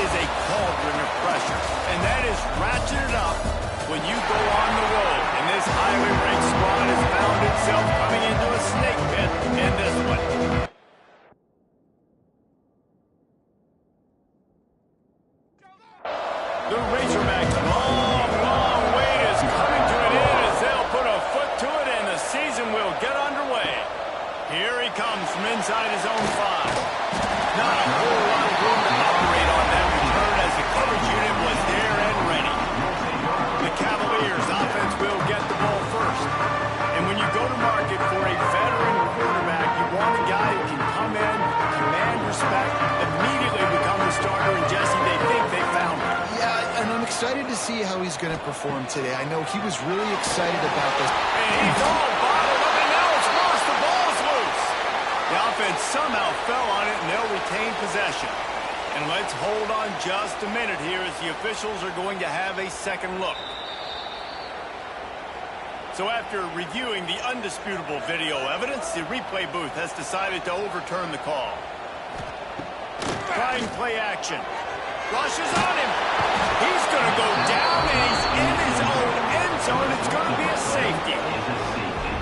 is a cauldron of pressure, and that is ratcheted up when you go on the road. And this highly ranked squad has found itself coming into a snake pit in this one. The Razorbacks' long wait is coming to an end as they'll put a foot to it and the season will get underway. Here he comes from inside his own 5. Not a whole lot of room to operate on that return as the coverage unit was there and ready. The Cavaliers' offense will get the ball first. And when you go to market for a veteran quarterback, you want a guy who can come in, command respect, immediately become the starter, and Jesse, they think they found him. Yeah, and I'm excited to see how he's going to perform today. I know he was really excited about this. And he's all bottled up, and now it's worse. The ball's loose. The offense somehow fell on it, and they'll retain possession. And let's hold on just a minute here as the officials are going to have a second look. So after reviewing the undisputable video evidence, the replay booth has decided to overturn the call. Trying play action. Rushes on him. He's going to go down, and he's in his own end zone. It's going to be a safety.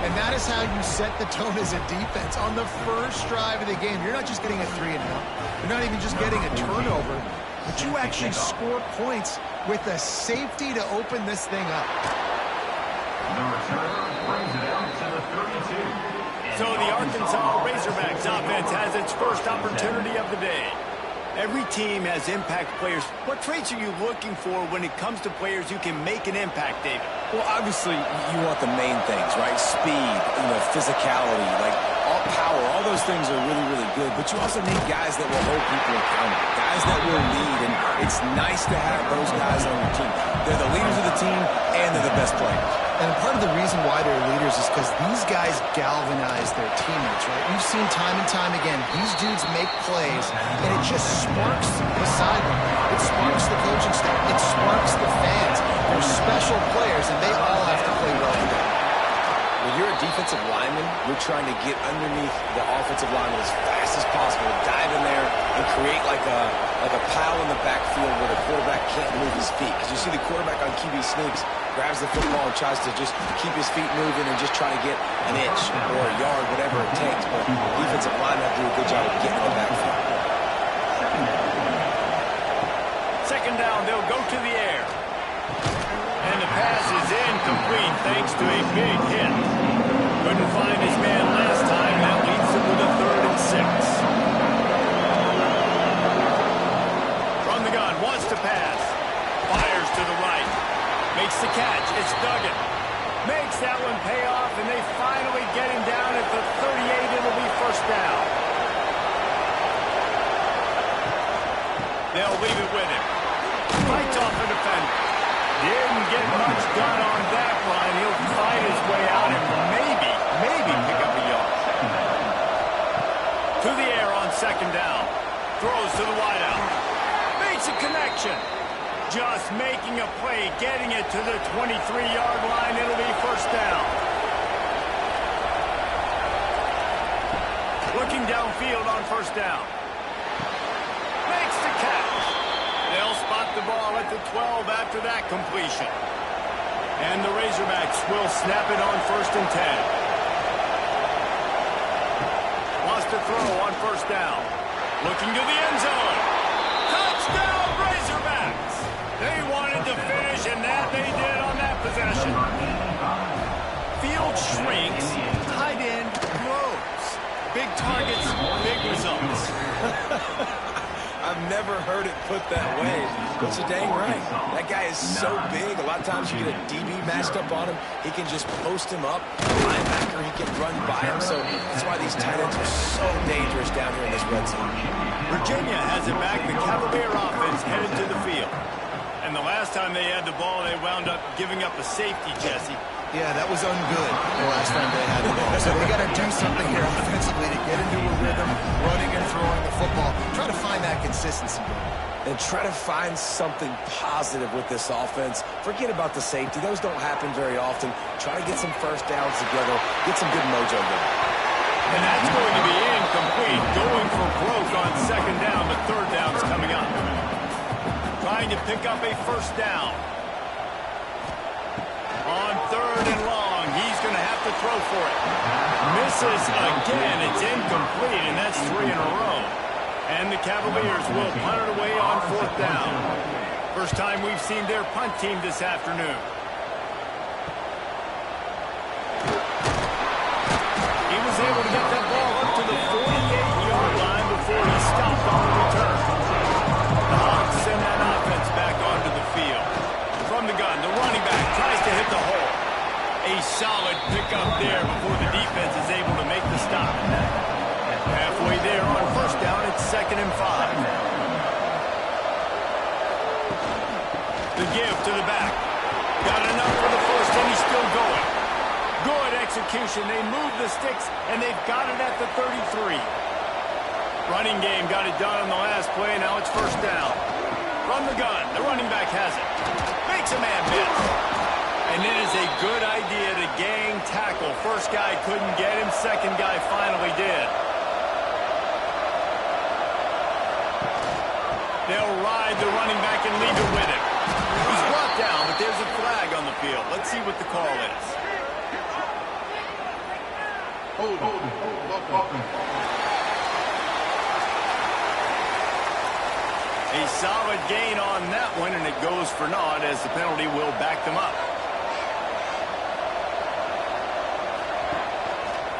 And that is how you set the tone as a defense. On the first drive of the game, you're not just getting a 3-and-out. You're not even just getting a turnover, but you actually score points with a safety to open this thing up. The returner brings it out to the 32. So the Arkansas Razorbacks offense has its first opportunity of the day. Every team has impact players. What traits are you looking for when it comes to players who can make an impact, David? Well, obviously, you want the main things, right? Speed, physicality, like all power, all those things are really, really good. But you also need guys that will hold people accountable, guys that will lead. And it's nice to have those guys on your team. They're the leaders of the team, and they're the best players. And part of the reason why they're leaders is because these guys galvanize their teammates, right? We've seen time and time again, these dudes make plays, and it just sparks the sideline. It sparks the coaching staff. It sparks the fans. They're special players, and they all have to play well together. When you're a defensive lineman, you're trying to get underneath the offensive lineman as fast as possible, dive in there and create like a pile in the backfield where the quarterback can't move his feet. Because you see the quarterback on QB sneaks, grabs the football and tries to just keep his feet moving and just try to get an inch or a yard, whatever it takes. But the defensive linemen do a good job of getting in the backfield. Second down, they'll go to the air. And the pass is incomplete thanks to a big hit. Couldn't find his man last time. That leads him with a 3rd and 6. From the gun, wants to pass. Fires to the right. Makes the catch. It's Duggan. Makes that one pay off, and they finally get him down at the 38. It'll be first down. They'll leave it with him. Fights off the defender. Didn't get much done on that run. He'll fight his way out and maybe pick up a yard. To the air on second down. Throws to the wideout. Makes a connection. Just making a play, getting it to the 23-yard line. It'll be first down. Looking downfield on first down. Makes the catch. They'll spot the ball at the 12 after that completion. And the Razorbacks will snap it on 1st and 10. Wants to throw on first down. Looking to the end zone. Touchdown, Razorbacks! They wanted to finish, and that they did on that possession. Field shrinks, tight end grows. Big targets, big results. I've never heard it put that way, but you're dang right. That guy is so big. A lot of times you get a DB matched up on him. He can just post him up. A linebacker, he can run by him. So that's why these tight ends are so dangerous down here in this red zone. Virginia has it back. The Cavalier offense headed to the field. And the last time they had the ball, they wound up giving up a safety, Jesse. Yeah, that was ungood the last time they had the ball. So they got to do something here offensively to get into a rhythm, running and throwing the football. Try to find that consistency. And try to find something positive with this offense. Forget about the safety. Those don't happen very often. Try to get some first downs together. Get some good mojo going. And that's going to be incomplete. Going for broke on second down, but third down's coming up. trying to pick up a first down. On 3rd and long, he's going to have to throw for it. Misses again. It's incomplete, and that's 3 in a row. And the Cavaliers will punt it away on 4th down. First time we've seen their punt team this afternoon. He was able to get that ball up to the 48-yard line before he stopped on the return. The Hawks send that offense back onto the field. From the gun, the running back tries to hit the hole. A solid pickup there before the defense is able to make the stop. Halfway there on 1st down, it's 2nd and 5. The give to the back. Got enough for the first, and he's still going. Good execution. They move the sticks, and they've got it at the 33. Running game got it done on the last play. Now it's 1st down. From the gun, the running back has it. Makes a man miss. And it is a good idea to gang tackle. First guy couldn't get him. Second guy finally did. They'll ride the running back and leave it with him. He's brought down, but there's a flag on the field. Let's see what the call is. A solid gain on that one, and it goes for naught as the penalty will back them up.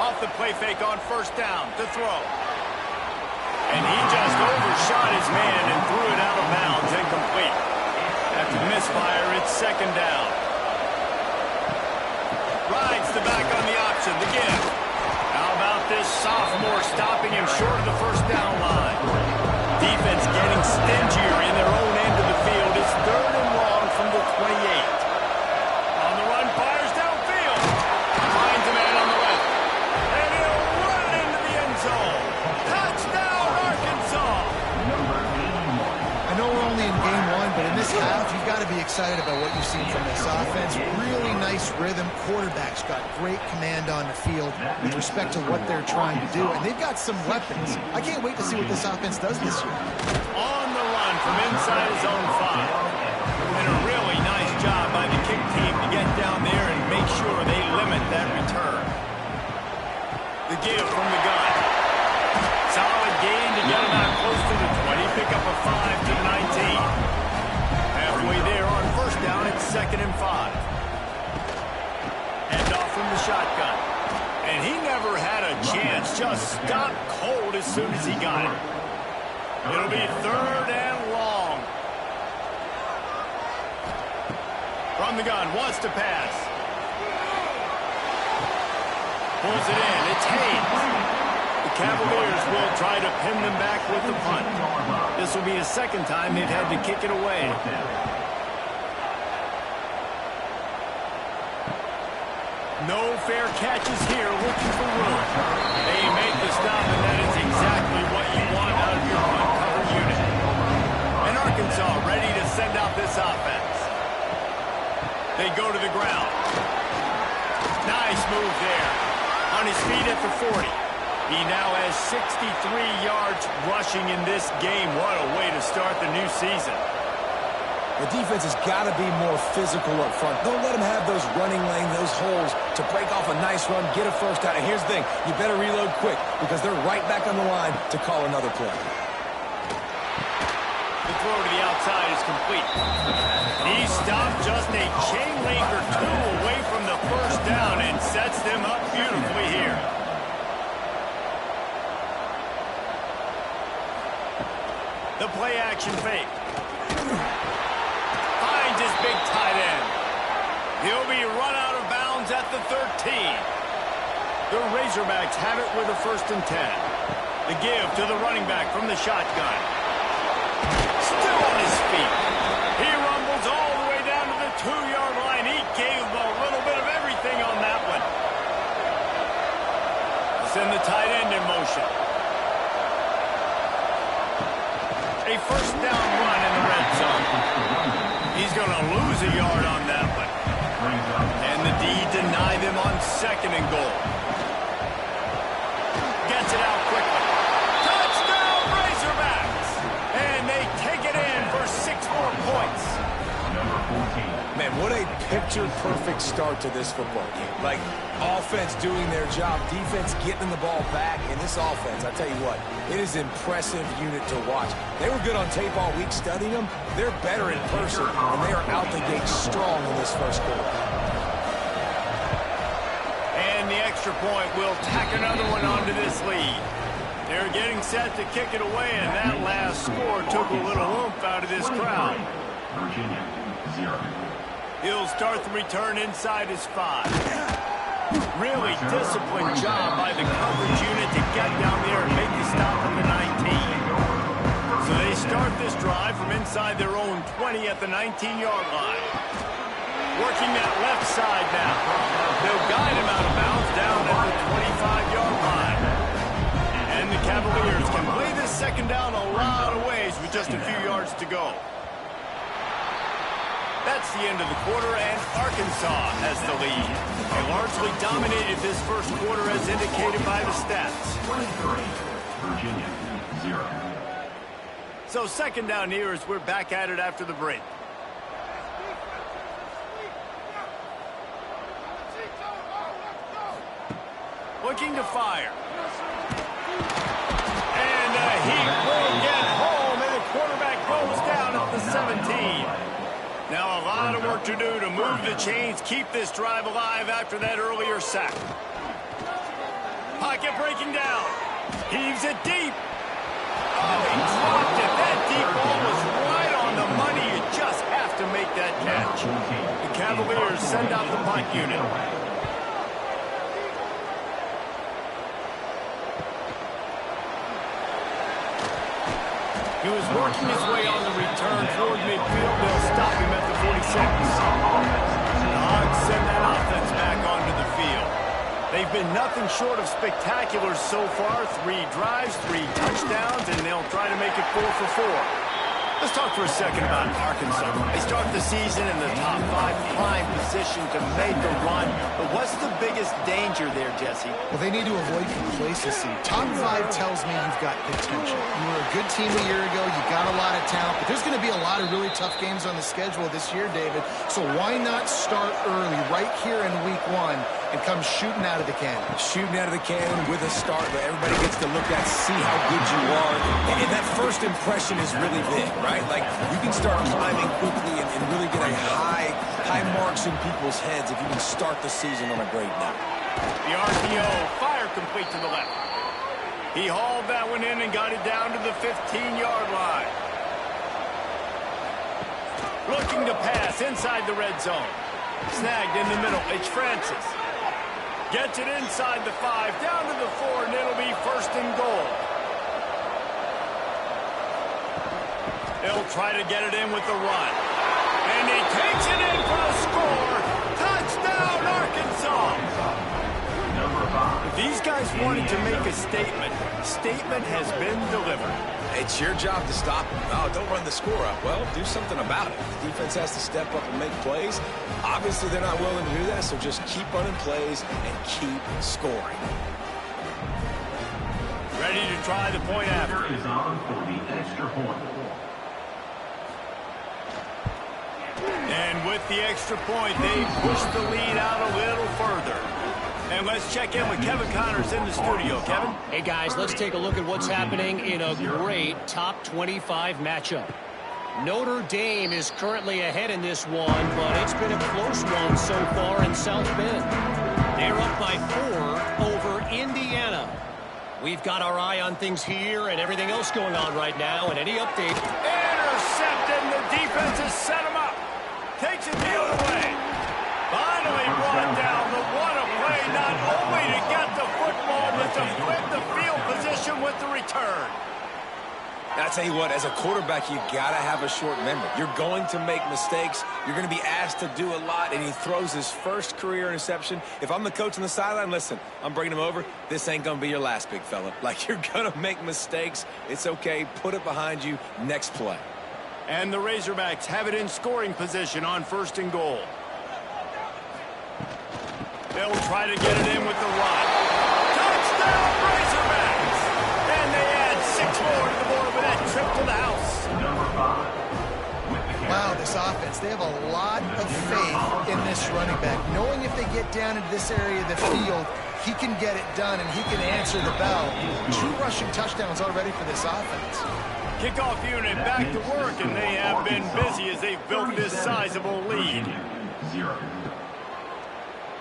Off the play fake on 1st down to throw. And he just overshot his man and threw it out of bounds, incomplete. After the misfire, it's 2nd down. Rides the back on the option, the give. How about this sophomore stopping him short of the 1st down line? Defense getting stingier in their own end of the field. It's 3rd and long from the 28. On the run, fires downfield. Finds a man on the left. And he'll run it into the end zone. Touchdown, Arkansas! I know we're only in game 1, but in this half, you've got to be excited about what you've seen from this offense. Really nice rhythm. Quarterback's got great command on the field with respect to what they're trying to do. And they've got some weapons. I can't wait to see what this offense does this year. On the run from inside his own 5. And a really nice job by the kick team to get down there and make sure they limit that return. The give from the gun. Solid gain to get him out close to the 20. Pick up a 5 to the 19. Halfway there on 1st down, it's 2nd and 5. Hand off from the shotgun. And he never had a chance. Just stopped cold as soon as he got it. It'll be 3rd and long. From the gun, wants to pass. Pulls it in. It's Hayes. The Cavaliers will try to pin them back with the punt. This will be the 2nd time they've had to kick it away. No fair catches here, looking for room. They make the stop, and that is exactly what you want out of your punt cover unit. And Arkansas ready to send out this offense. They go to the ground. Nice move there. On his feet at the 40. He now has 63 yards rushing in this game. What a way to start the new season. The defense has got to be more physical up front. Don't let them have those running lanes, those holes to break off a nice run, get a first down. And here's the thing, you better reload quick because they're right back on the line to call another play. The throw to the outside is complete. He stopped just a chain link or 2 away from the first down and sets them up beautifully here. The play action fake. Finds his big tight end. He'll be run out of bounds at the 13. The Razorbacks have it with a 1st and 10. The give to the running back from the shotgun. Still on his feet. He rumbles all the way down to the 2-yard line. He gave them a little bit of everything on that one. Send the tight end in motion. A 1st down run in the red zone. He's going to lose a yard on that one. And the D deny them on 2nd and goal. Gets it out quickly. Touchdown, Razorbacks! And they take it in for 6 more points. What a picture-perfect start to this football game. Like, offense doing their job, defense getting the ball back, and this offense, I tell you what, it is an impressive unit to watch. They were good on tape all week studying them. They're better in person, and they are out the gate strong in this first quarter. And the extra point will tack another one onto this lead. They're getting set to kick it away, and that last score took a little oomph out of this crowd. Virginia, 0. He'll start the return inside his 5. Really disciplined job by the coverage unit to get down there and make the stop at the 19. So they start this drive from inside their own 20 at the 19-yard line. Working that left side now. They'll guide him out of bounds down at the 25-yard line. And the Cavaliers can play this second down a lot of ways with just a few yards to go. That's the end of the quarter, and Arkansas has the lead. They largely dominated this first quarter as indicated by the stats. 23, Virginia, 0. So second down here as we're back at it after the break. Looking to fire. And he will get home, and the quarterback goes down at the 17. Now a lot of work to do to move the chains, keep this drive alive after that earlier sack. Pocket breaking down. Heaves it deep. Oh, he dropped it. That deep ball was right on the money. You just have to make that catch. The Cavaliers send out the punt unit. He was working his way on the return toward midfield. They'll stop him at the 46. Dogs send that offense back onto the field. They've been nothing short of spectacular so far. 3 drives, 3 touchdowns, and they'll try to make it 4 for 4. Let's talk for a second about Arkansas. They start the season in the top 5, prime position to make a run. But what's the biggest danger there, Jesse? Well, they need to avoid complacency. Top 5 tells me you've got potential. You were a good team a year ago. You got a lot of talent. But there's going to be a lot of really tough games on the schedule this year, David. So why not start early right here in week 1 and come shooting out of the cannon? Shooting out of the cannon with a start where everybody gets to look at, see how good you are. And that first impression is really big, right? Like, you can start climbing quickly and really get a high marks in people's heads if you can start the season on a great note. The RPO, fire complete to the left. He hauled that one in and got it down to the 15-yard line. Looking to pass inside the red zone. Snagged in the middle. It's Francis. Gets it inside the 5, down to the 4, and it'll be first and goal. They'll try to get it in with the run. And he takes it in for the score. Touchdown, Arkansas! Number 5. These guys wanted to make a statement. Statement has been delivered. It's your job to stop them. Oh, don't run the score up. Well, do something about it. The defense has to step up and make plays. Obviously, they're not willing to do that, so just keep running plays and keep scoring. Ready to try the point after. Is on for the extra point. And with the extra point, they push the lead out a little further. And let's check in with Kevin Connors in the studio. Kevin? Hey, guys, let's take a look at what's happening in a great top 25 matchup. Notre Dame is currently ahead in this one, but it's been a close one so far in South Bend. They're up by 4 over Indiana. We've got our eye on things here and everything else going on right now, and any update. Intercepted, and the defense has set him up. Takes it the other way. Finally brought down. The what a play, not only to get the football, but to flip the field position with the return. I'll tell you what, as a quarterback, you got to have a short memory. You're going to make mistakes. You're going to be asked to do a lot, and he throws his first career interception. If I'm the coach on the sideline, listen, I'm bringing him over. This ain't going to be your last, big fella. Like, you're going to make mistakes. It's okay. Put it behind you. Next play. And the Razorbacks have it in scoring position on first and goal. They'll try to get it in with the run. Touchdown, Razorbacks! And they add 6 more to the board with that trip to the house. Number 5. Wow, this offense, they have a lot of faith running back, knowing if they get down into this area of the field, he can get it done and he can answer the bell. 2 rushing touchdowns already for this offense. Kickoff unit back to work, and they have been busy as they've built this sizable lead.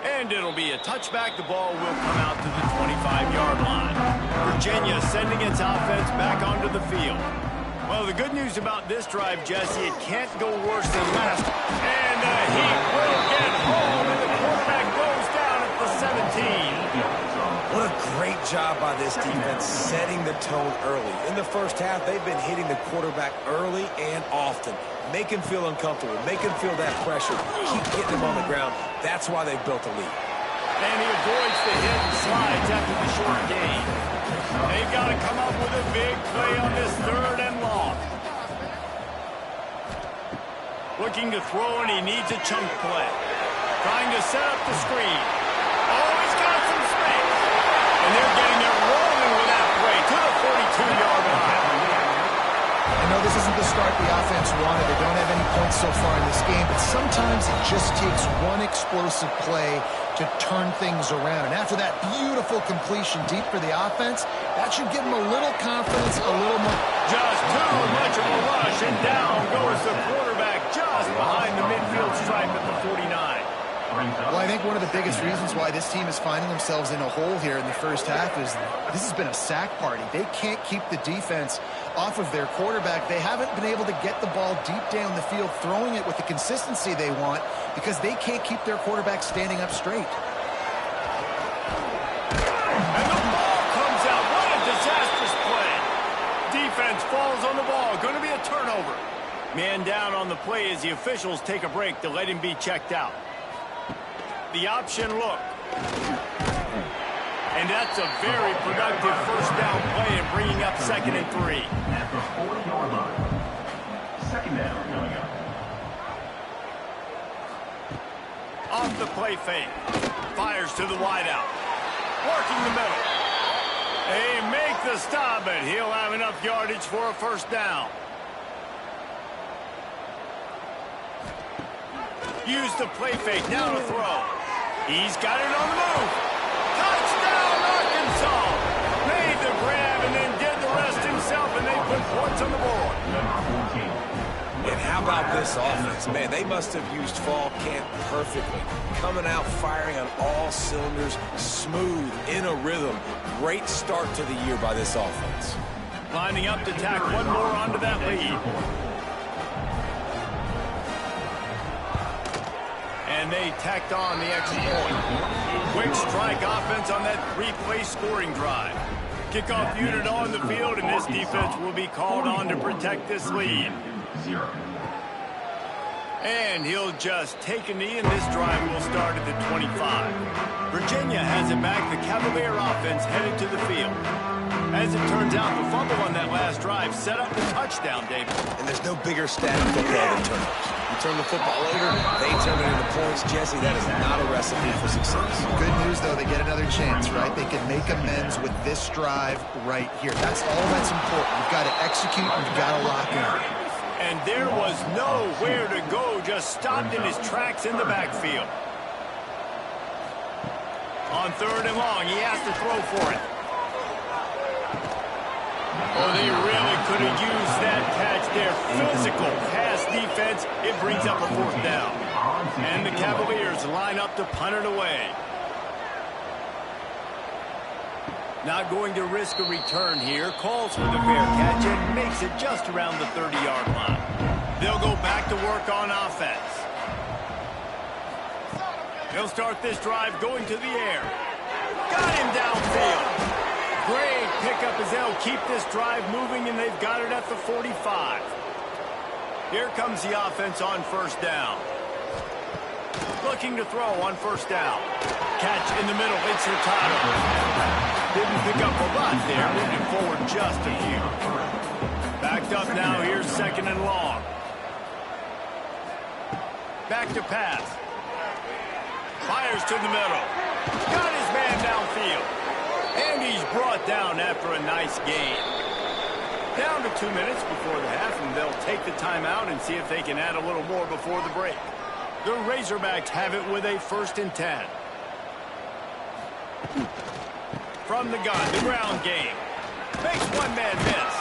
And it'll be a touchback. The ball will come out to the 25-yard line. Virginia sending its offense back onto the field. Well, the good news about this drive, Jesse, it can't go worse than last. And the Heat will get home, and the quarterback goes down at the 17. What a great job by this defense setting the tone early. In the first half, they've been hitting the quarterback early and often. Make him feel uncomfortable. Make him feel that pressure. Keep getting him on the ground. That's why they've built a lead. And he avoids the hit and slides after the short gain. They've got to come up with a big play on this 3rd and long. Looking to throw, and he needs a chunk play. Trying to set up the screen. Oh, he's got some space. And they're getting it rolling with that play to the 42-yard line. I know this isn't the start the offense wanted. They don't have any points so far in this game, but sometimes it just takes one explosive play to turn things around. And after that beautiful completion deep for the offense, that should give them a little confidence, a little more. Just too much of a rush, and down goes the quarterback just behind the midfield stripe at the 49. Well, I think one of the biggest reasons why this team is finding themselves in a hole here in the first half is this has been a sack party. They can't keep the defense off of their quarterback. They haven't been able to get the ball deep down the field, throwing it with the consistency they want because they can't keep their quarterback standing up straight. And the ball comes out. What a disastrous play. Defense falls on the ball. Going to be a turnover. Man down on the play as the officials take a break to let him be checked out. The option look. And that's a very productive first down play and bringing up 2nd and 3. At the 40-yard line. 2nd down coming up. Off the play fake. Fires to the wideout. Working the middle. They make the stop, but he'll have enough yardage for a first down. Use the play fake. Now to throw. He's got it on the move. Touchdown, Arkansas. Made the grab and then did the rest himself, and they put points on the board. And how about this offense? Man, they must have used fall camp perfectly. Coming out firing on all cylinders, smooth, in a rhythm. Great start to the year by this offense. Lining up to tack one more onto that lead. And they tacked on the extra point. Quick strike offense on that 3-play scoring drive. Kickoff unit on the field, and this defense will be called on to protect this lead. And he'll just take a knee, and this drive will start at the 25. Virginia has it back. The Cavalier offense headed to the field. As it turns out, the fumble on that last drive set up the touchdown, David. And there's no bigger stat in football than turnovers. You turn the football over, they turn it into points. Jesse, that is not a recipe for success. Good news, though, they get another chance, right? They can make amends with this drive right here. That's all that's important. You've got to execute, you've got to lock in. And there was nowhere to go, just stopped in his tracks in the backfield. On 3rd and long, he has to throw for it. Oh, they really could have used that catch there. Physical pass defense. It brings up a 4th down. And the Cavaliers line up to punt it away. Not going to risk a return here. Calls for the fair catch and makes it just around the 30-yard line. They'll go back to work on offense. They'll start this drive going to the air. Got him downfield. Great pickup as they'll keep this drive moving, and they've got it at the 45. Here comes the offense on 1st down. Looking to throw on 1st down. Catch in the middle. It's Hurtado. Didn't pick up a lot there. Moving forward just a few. Backed up now. Here's 2nd and long. Back to pass. Fires to the middle. Got his man downfield. And he's brought down after a nice gain. Down to 2 minutes before the half, and they'll take the timeout and see if they can add a little more before the break. The Razorbacks have it with a 1st and 10. From the gun, the ground game. Makes one man miss.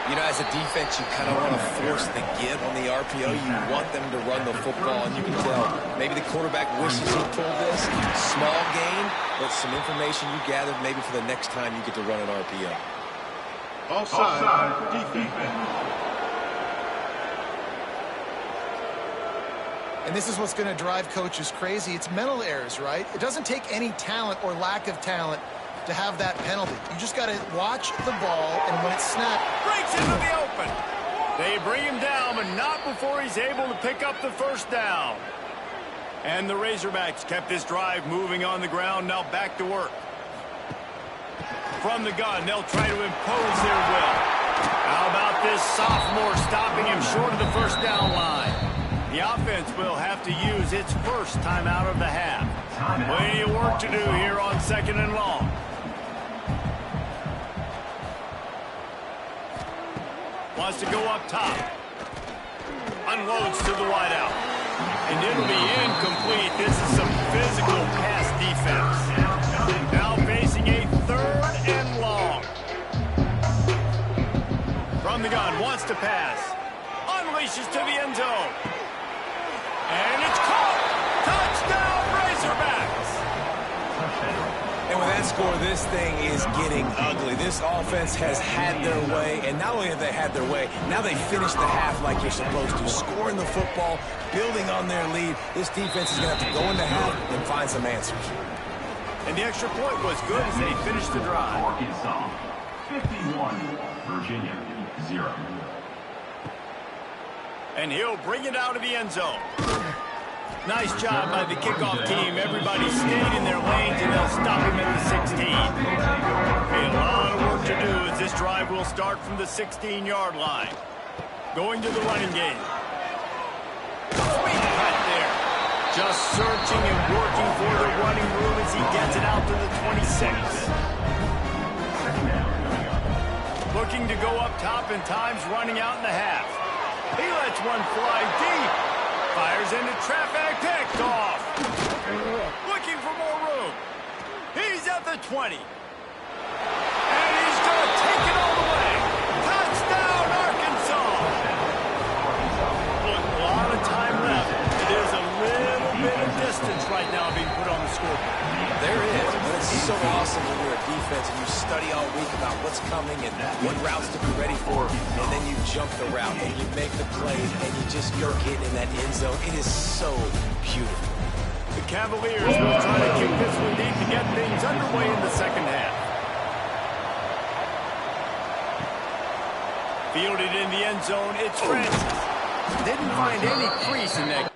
You know, as a defense, you kind of want to force the give on the RPO. You want them to run the football, and you can tell maybe the quarterback wishes he pulled this. Small gain, but some information you gathered maybe for the next time you get to run an RPO. Offside, defense. And this is what's going to drive coaches crazy. It's mental errors, right? It doesn't take any talent or lack of talent to have that penalty. You just got to watch the ball, and when it's snapped, Breaks into the open. They bring him down, but not before he's able to pick up the 1st down. And the Razorbacks kept this drive moving on the ground, now back to work. From the gun, they'll try to impose their will. How about this sophomore stopping him short of the 1st down line? The offense will have to use its 1st timeout of the half. Plenty of work to do here on 2nd and long. Wants to go up top. Unloads to the wideout. And it'll be incomplete. This is some physical pass defense. Now facing a 3rd and long. From the gun, wants to pass. Unleashes to the end zone. And it's caught. Touchdown, Razorbacks. And with that score, this thing is getting ugly. This offense has had their way, and not only have they had their way, now they finish the half like you're supposed to, scoring the football, building on their lead. This defense is going to have to go into half and find some answers. And the extra point was good as they finished the drive. Arkansas, 51. Virginia, 0. And he'll bring it out of the end zone. Nice job by the kickoff team. Everybody stayed in their lanes, and they'll stop him at the 16. A lot of work to do as this drive will start from the 16-yard line. Going to the running game. Sweet cut there. Just searching and working for the running room as he gets it out to the 26. Looking to go up top, and time's running out in the half. He lets one fly deep. Fires into traffic, picked off. Looking for more room. He's at the 20. And he's going to take it all the way. Touchdown, Arkansas. Look, a lot of time left. There's a little bit of distance right now being put on the scoreboard. There is, but it's so awesome when you're a defense and you study all week about what's coming and what routes to be ready for, and then you jump the route and you make the plays and you just go get in that end zone. It is so beautiful. The Cavaliers will try to kick this one deep to get things underway in the 2nd half. Fielded in the end zone, it's Francis. Didn't find any crease in that.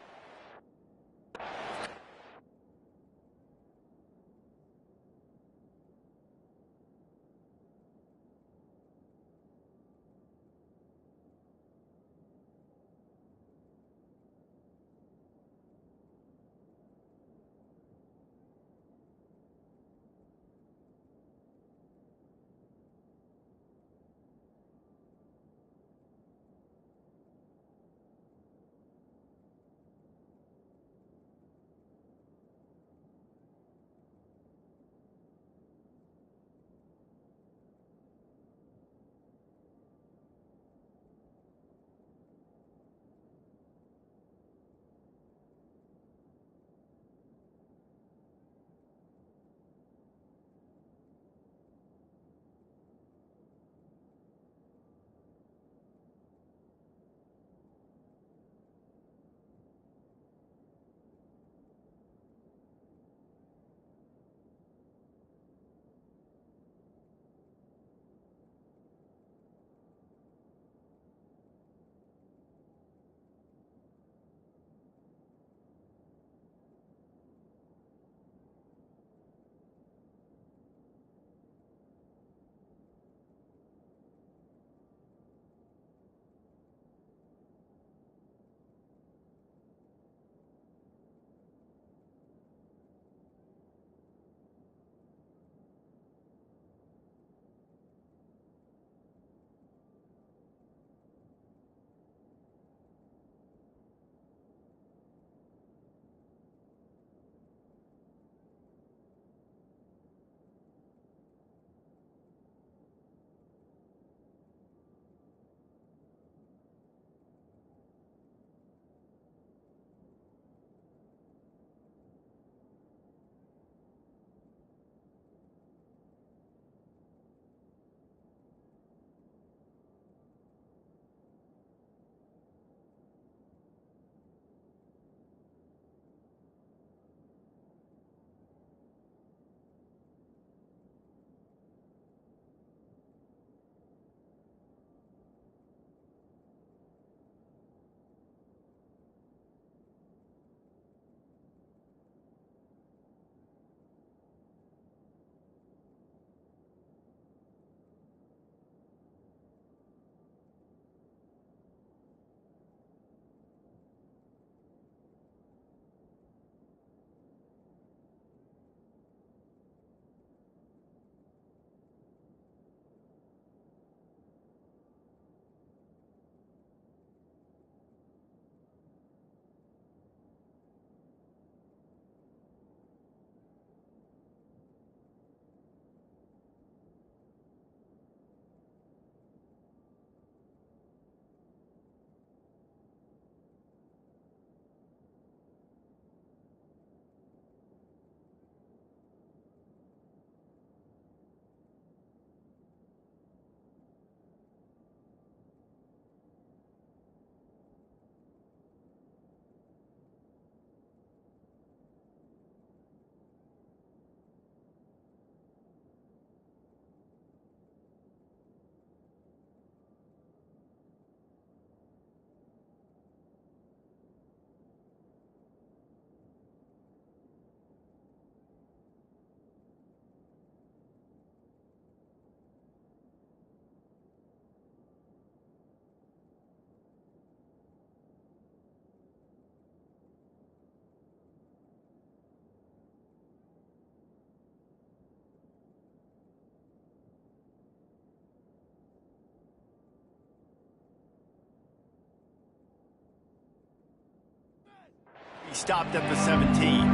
stopped at the 17.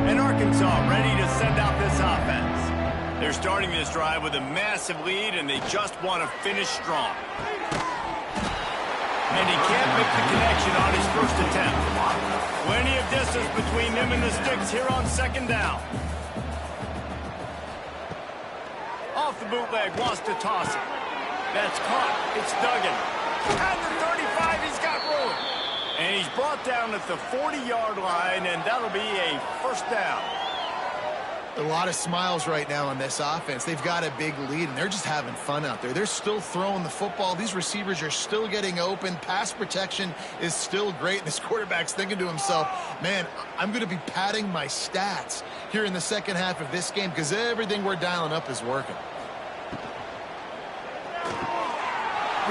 And Arkansas ready to send out this offense. They're starting this drive with a massive lead, and they just want to finish strong. And he can't make the connection on his first attempt. Plenty of distance between them and the sticks here on second down. Off the bootleg, wants to toss it. That's caught. It's Duggan. At the 35, he's got room. And he's brought down at the 40-yard line, and that'll be a first down. A lot of smiles right now on this offense. They've got a big lead, and they're just having fun out there. They're still throwing the football. These receivers are still getting open. Pass protection is still great. This quarterback's thinking to himself, man, I'm going to be padding my stats here in the second half of this game because everything we're dialing up is working.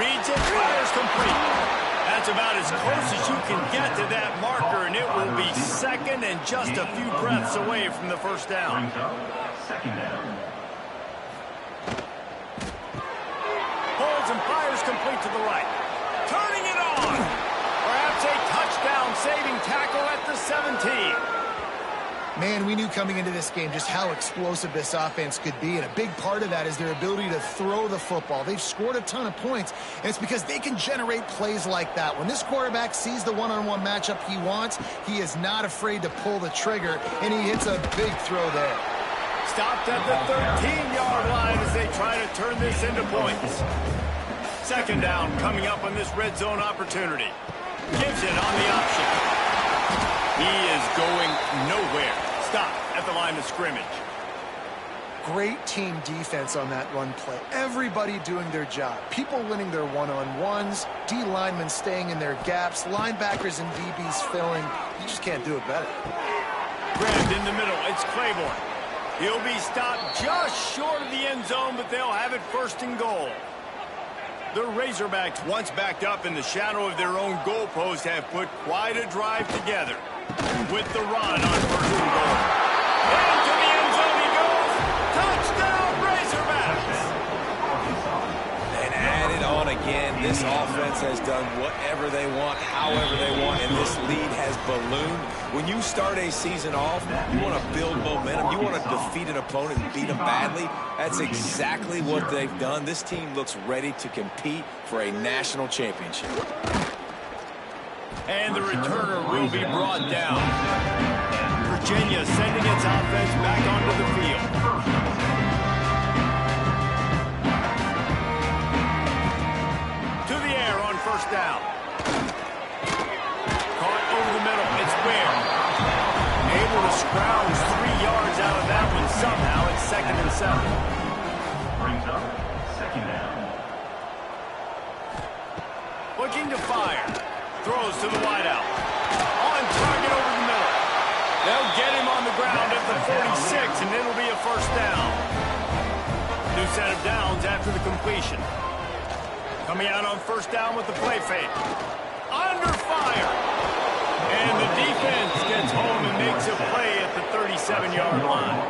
Reads it, fires complete. That's about as close as you can get to that marker, and it will be second and just a few breaths away from the first down. Second down. Holds and fires complete to the right. Turning it on. Perhaps a touchdown-saving tackle at the 17. Man, we knew coming into this game just how explosive this offense could be, and a big part of that is their ability to throw the football. They've scored a ton of points, and it's because they can generate plays like that. When this quarterback sees the one-on-one matchup he wants, he is not afraid to pull the trigger, and he hits a big throw there. Stopped at the 13-yard line as they try to turn this into points. Second down coming up on this red zone opportunity. Gives it on the option. He is going nowhere. Stop at the line of scrimmage. Great team defense on that run play. Everybody doing their job. People winning their one-on-ones, D linemen staying in their gaps, linebackers and DBs filling. You just can't do it better. Grabbed in the middle. It's Claiborne. He'll be stopped just short of the end zone, but they'll have it first and goal. The Razorbacks, once backed up in the shadow of their own goalpost, have put quite a drive together. With the run on first and goal. Into the end zone he goes. Touchdown, Razorbacks! And add it on again. This offense has done whatever they want, however they want, and this lead has ballooned. When you start a season off, you want to build momentum. You want to defeat an opponent and beat them badly. That's exactly what they've done. This team looks ready to compete for a national championship. And the returner will be brought down. Virginia sending its offense back onto the field. To the air on first down. Caught over the middle. It's Ware. Able to scrounge 3 yards out of that one somehow. It's second and 7. Brings up second down. Looking to fire. Throws to the wideout. On target over the middle. They'll get him on the ground at the 46, and it'll be a first down. New set of downs after the completion. Coming out on first down with the play fake. Under fire. And the defense gets home and makes a play at the 37-yard line.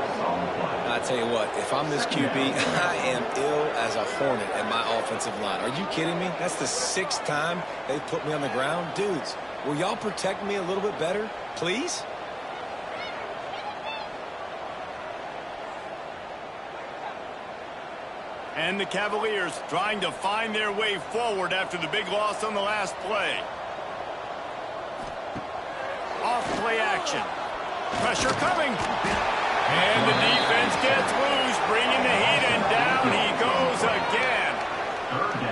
I tell you what, if I'm this QB, I am ill as a hornet at my offensive line. Are you kidding me? That's the 6th time they put me on the ground. Dudes, will y'all protect me a little bit better, please? And the Cavaliers trying to find their way forward after the big loss on the last play. Off play action. Pressure coming. And the defense gets loose, bringing the heat, and down he goes again.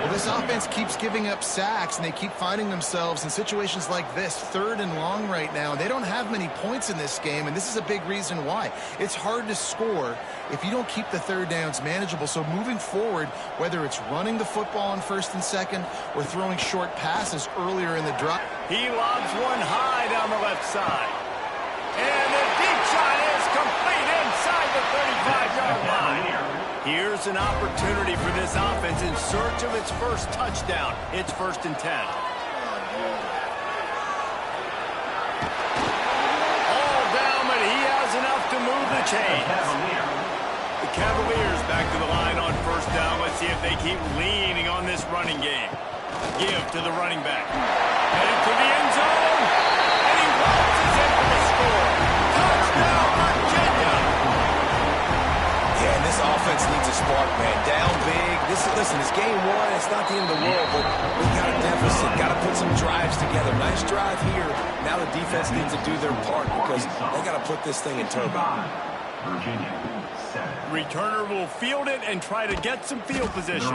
Well, this offense keeps giving up sacks, and they keep finding themselves in situations like this, 3rd and long right now. They don't have many points in this game, and this is a big reason why. It's hard to score if you don't keep the third downs manageable. So moving forward, whether it's running the football on 1st and 2nd or throwing short passes earlier in the drive. He lobs one high down the left side. And the deep shot is complete inside the 35-yard line. Here's an opportunity for this offense in search of its first touchdown. It's 1st and 10. All down, but he has enough to move the chains. The Cavaliers back to the line on first down. Let's see if they keep leaning on this running game. Give to the running back. Headed to the end zone. And he runs his offense needs a spark, man. Down big. Listen, it's game one. It's not the end of the world, but we got a deficit. Got to put some drives together. Nice drive here. Now the defense needs to do their part because they got to put this thing in turbo. Virginia, 7. Returner will field it and try to get some field position.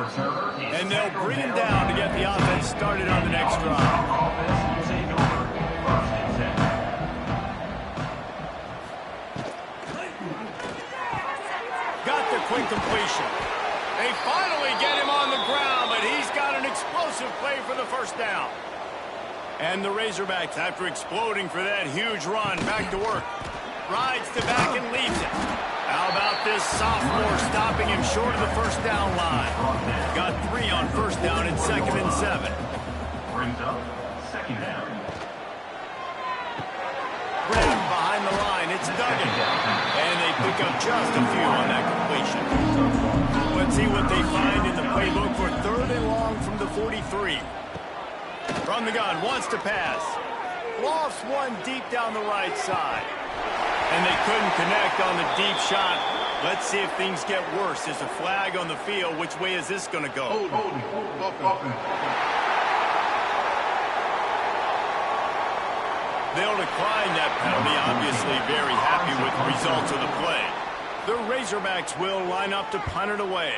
And they'll bring him down to get the offense started on the next drive. Offense will take over. 1st and 10. Got the quick completion. They finally get him on the ground, but he's got an explosive play for the first down. And the Razorbacks, after exploding for that huge run, back to work. Rides to back and leaves it. How about this sophomore stopping him short of the first down line? Got 3 on first down and 2nd and 7. Brings up 2nd down. Grab behind the line. It's Duggan. And they pick up just a few on that completion. Let's see what they find in the playbook for 3rd and long from the 43. From the gun, wants to pass. Lofts one deep down the right side. And they couldn't connect on the deep shot. Let's see if things get worse. There's a flag on the field. Which way is this going to go? They'll decline that penalty, obviously very happy with the results of the play. The Razorbacks will line up to punt it away.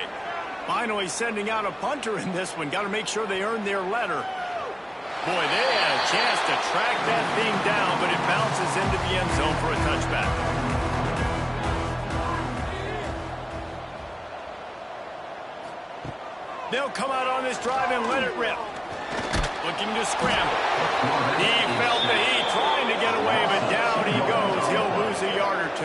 Finally sending out a punter in this one. Got to make sure they earn their letter. Boy, they had a chance to track that thing down, but it bounces into the end zone for a touchback. They'll come out on this drive and let it rip. Looking to scramble. He felt the heat trying to get away, but down he goes. He'll lose a yard or 2.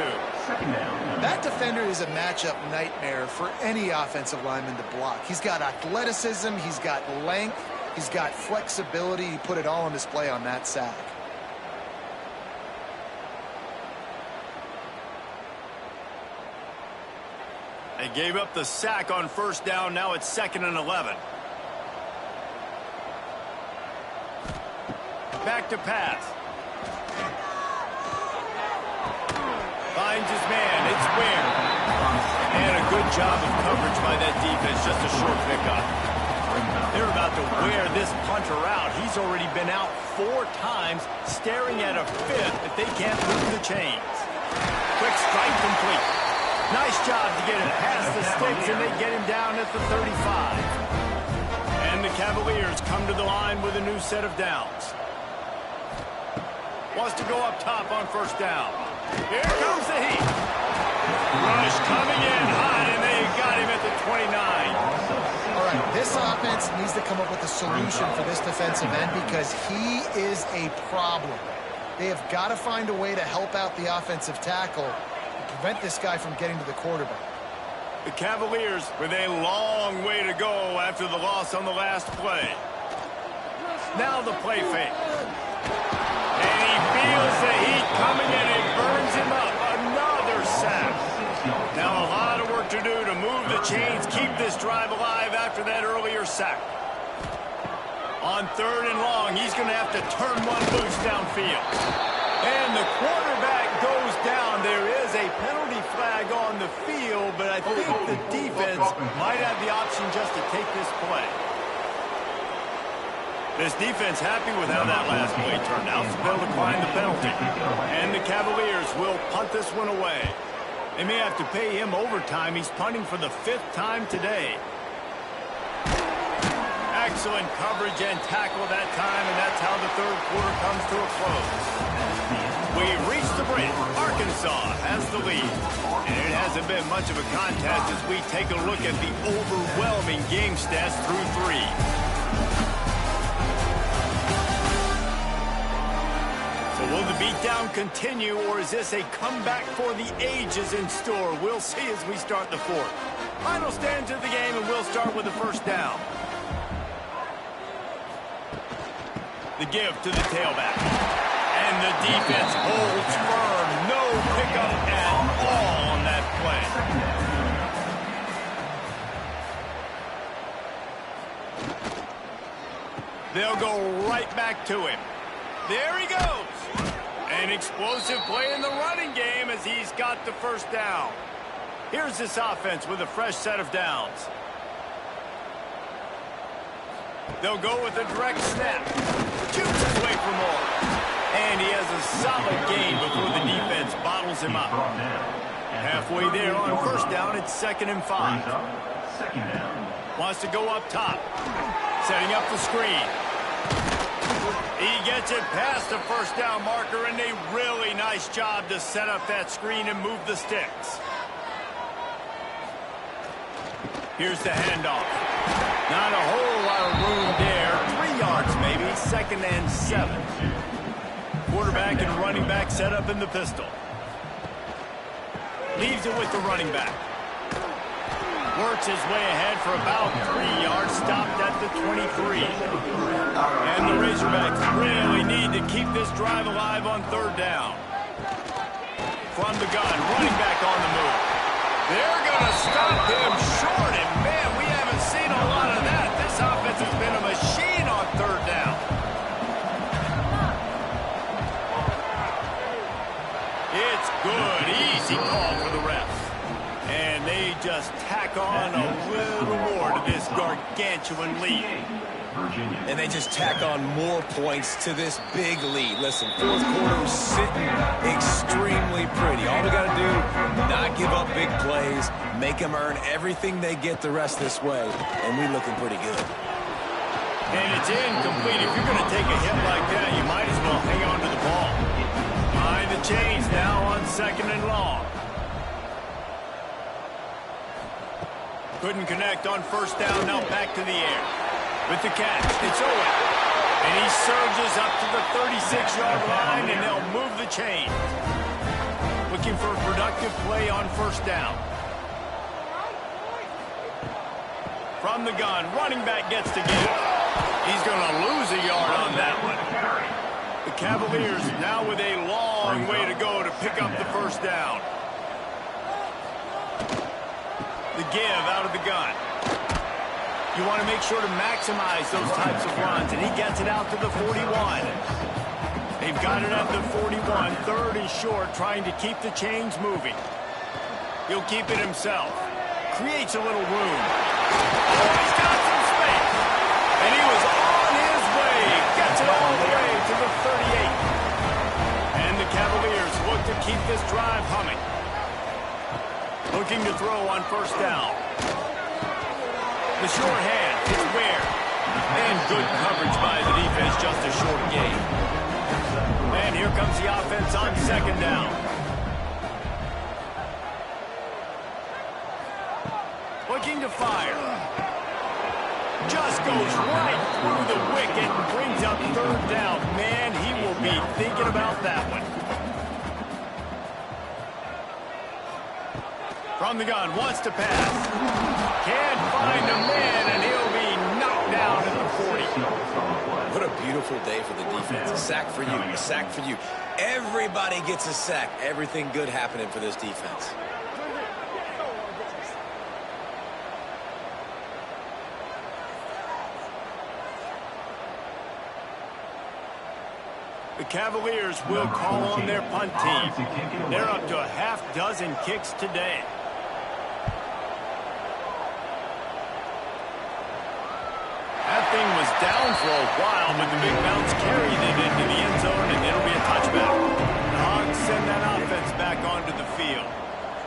That defender is a matchup nightmare for any offensive lineman to block. He's got athleticism, he's got length, he's got flexibility. He put it all on display on that sack. They gave up the sack on first down. Now it's 2nd and 11. Back to pass. Finds his man. It's Ware. And a good job of coverage by that defense. Just a short pickup. They're about to wear this punter out. He's already been out 4 times, staring at a 5th if they can't move the chains. Quick strike complete. Nice job to get it past the sticks, and they get him down at the 35. And the Cavaliers come to the line with a new set of downs. Wants to go up top on first down. Here comes the heat. Rush coming in hot, and they got him at the 29. All right, this offense needs to come up with a solution for this defensive end because he is a problem. They have got to find a way to help out the offensive tackle and prevent this guy from getting to the quarterback. The Cavaliers with a long way to go after the loss on the last play. Now the play fake. And he feels the heat coming and it burns him up. Another sack. Now a lot of work to do to move the chains, keep this drive alive after that earlier sack. On 3rd and long, he's going to have to turn one loose downfield. And the quarterback goes down. There is a penalty flag on the field, but I think the defense might have the option just to take this play. This defense happy with how that last play turned out, so they'll decline the penalty. And the Cavaliers will punt this one away. They may have to pay him overtime. He's punting for the 5th time today. Excellent coverage and tackle that time, and that's how the 3rd quarter comes to a close. We've reached the break. Arkansas has the lead. And it hasn't been much of a contest as we take a look at the overwhelming game stats through 3. So will the beatdown continue, or is this a comeback for the ages in store? We'll see as we start the 4th. Final stand to the game, and we'll start with the first down. The give to the tailback. And the defense holds firm. No pickup at all on that play. They'll go right back to him. There he goes. An explosive play in the running game as he's got the first down. Here's this offense with a fresh set of downs. They'll go with a direct snap. Shoots his way for more. And he has a solid gain before the defense bottles him up. Halfway there on first down, it's 2nd and 5. Second down. Wants to go up top. Setting up the screen. He gets it past the first down marker, and a really nice job to set up that screen and move the sticks. Here's the handoff. Not a whole lot of room there. 3 yards maybe. 2nd and 7. Quarterback and running back set up in the pistol. Leaves it with the running back. Works his way ahead for about 3 yards. Stopped at the 23. And the Razorbacks really need to keep this drive alive on 3rd down. From the gun, running back on the move. They're going to stop him short, and man, we haven't seen a lot of that. This offense has been a machine on 3rd down. It's good, easy call for the refs. And they just tack on a little more to this gargantuan lead. And they just tack on more points to this big lead. Listen, 4th quarter sitting extremely pretty. All we got to do, not give up big plays, make them earn everything they get the rest this way, and we're looking pretty good. And it's incomplete. If you're going to take a hit like that, you might as well hang on to the ball. Behind the chains now on 2nd and long. Couldn't connect on first down, now back to the air. With the catch, it's Owen. And he surges up to the 36-yard line, and they'll move the chain. Looking for a productive play on first down. From the gun, running back gets to give. He's going to lose a yard on that one. The Cavaliers now with a long way to go to pick up the first down. The give out of the gun. You want to make sure to maximize those types of runs, and he gets it out to the 41. They've got it at the 41, 3rd and short, trying to keep the chains moving. He'll keep it himself. Creates a little room. Oh, he's got some space. And he was on his way. Gets it all the way to the 38. And the Cavaliers look to keep this drive humming. Looking to throw on first down. The short hand, it's Ware. And good coverage by the defense, just a short gain. And here comes the offense on 2nd down. Looking to fire. Just goes right through the wicket and brings up 3rd down. Man, he will be thinking about that one. From the gun, wants to pass. Can't find a man, and he'll be knocked down at the 40. What a beautiful day for the defense. A sack for you, a sack for you. Everybody gets a sack. Everything good happening for this defense. The Cavaliers will call on their punt team. They're up to a half-dozen kicks today. That thing was down for a while, but the big bounce carried it into the end zone, and it'll be a touchback. The Hogs send that offense back onto the field.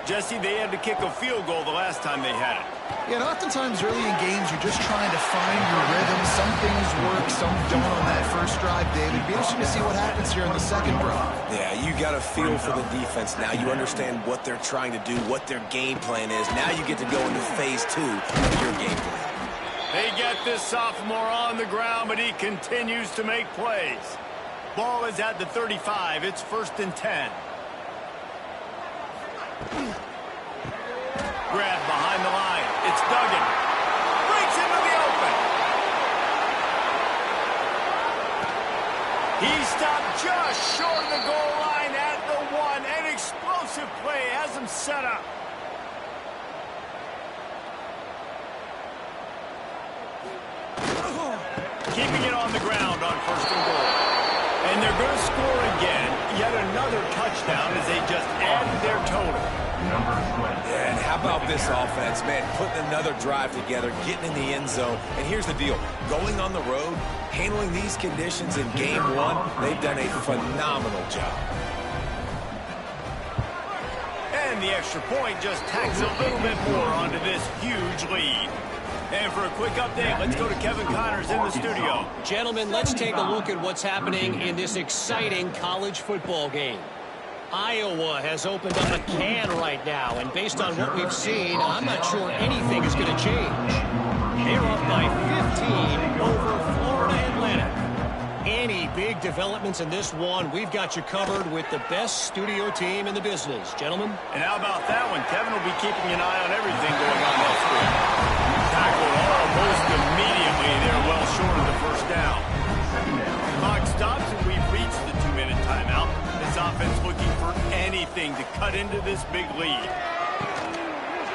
Jesse, they had to kick a field goal the last time they had it. Yeah, and oftentimes early in games, you're just trying to find your rhythm. Some things work, some don't on that first drive, David. Be interesting to see what happens here on the second drive. Yeah, you got a feel for the defense now. You understand what they're trying to do, what their game plan is. Now you get to go into phase 2 of your game plan. They get this sophomore on the ground, but he continues to make plays. Ball is at the 35. It's 1st and 10. Grab behind the line. It's Duggan. Breaks into the open. He stopped just short of the goal line at the 1. An explosive play has him set up. Keeping it on the ground on 1st and goal. And they're going to score again. Yet another touchdown as they just added their total. And how this offense, man, putting another drive together, getting in the end zone. And here's the deal. Going on the road, handling these conditions in game one, they've done a phenomenal job. And the extra point just tacks a little bit more onto this huge lead. And for a quick update, let's go to Kevin Connors in the studio. Gentlemen, let's take a look at what's happening in this exciting college football game. Iowa has opened up a can right now, and based on what we've seen, I'm not sure anything is going to change. They're up by 15 over Florida Atlantic. Any big developments in this one, we've got you covered with the best studio team in the business. Gentlemen? And how about that one? Kevin will be keeping an eye on everything going on next week. Tackled almost immediately. They're well short of the first down. Clock stops, and we've reached the 2-minute timeout. This offense looking for anything to cut into this big lead.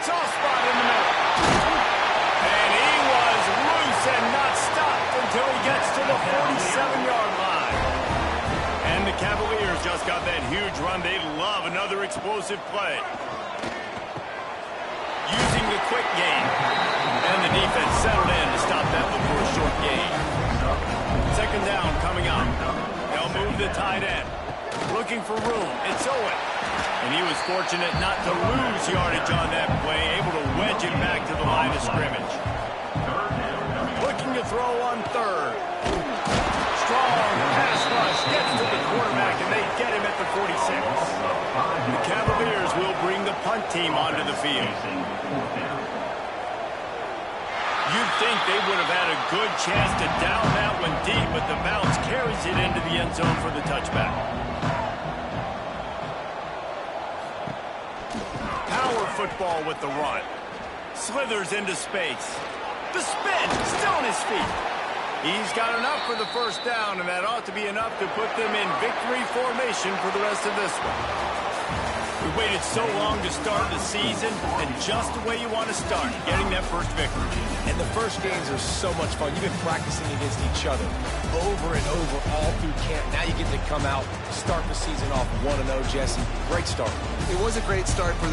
Soft spot in the middle. And he was loose and not stopped until he gets to the 47-yard line. And the Cavaliers just got that huge run. They love another explosive play. Using the quick game. And the defense settled in to stop that one for a short gain. Second down coming up. They'll move the tight end. Looking for room. It's Owen. And he was fortunate not to lose yardage on that play, able to wedge it back to the line of scrimmage. Looking to throw on third. Strong pass rush gets to the quarterback, and they get him at the 46. The Cavaliers will bring the punt team onto the field. You'd think they would have had a good chance to down that one deep, but the bounce carries it into the end zone for the touchback. Power football with the run. Slithers into space. The spin, still on his feet. He's got enough for the first down, and that ought to be enough to put them in victory formation for the rest of this one. We waited so long to start the season, and just the way you want to start, getting that first victory. And the first games are so much fun. You've been practicing against each other over and over all through camp. Now you get to come out, start the season off 1-0, Jesse. Great start. It was a great start for the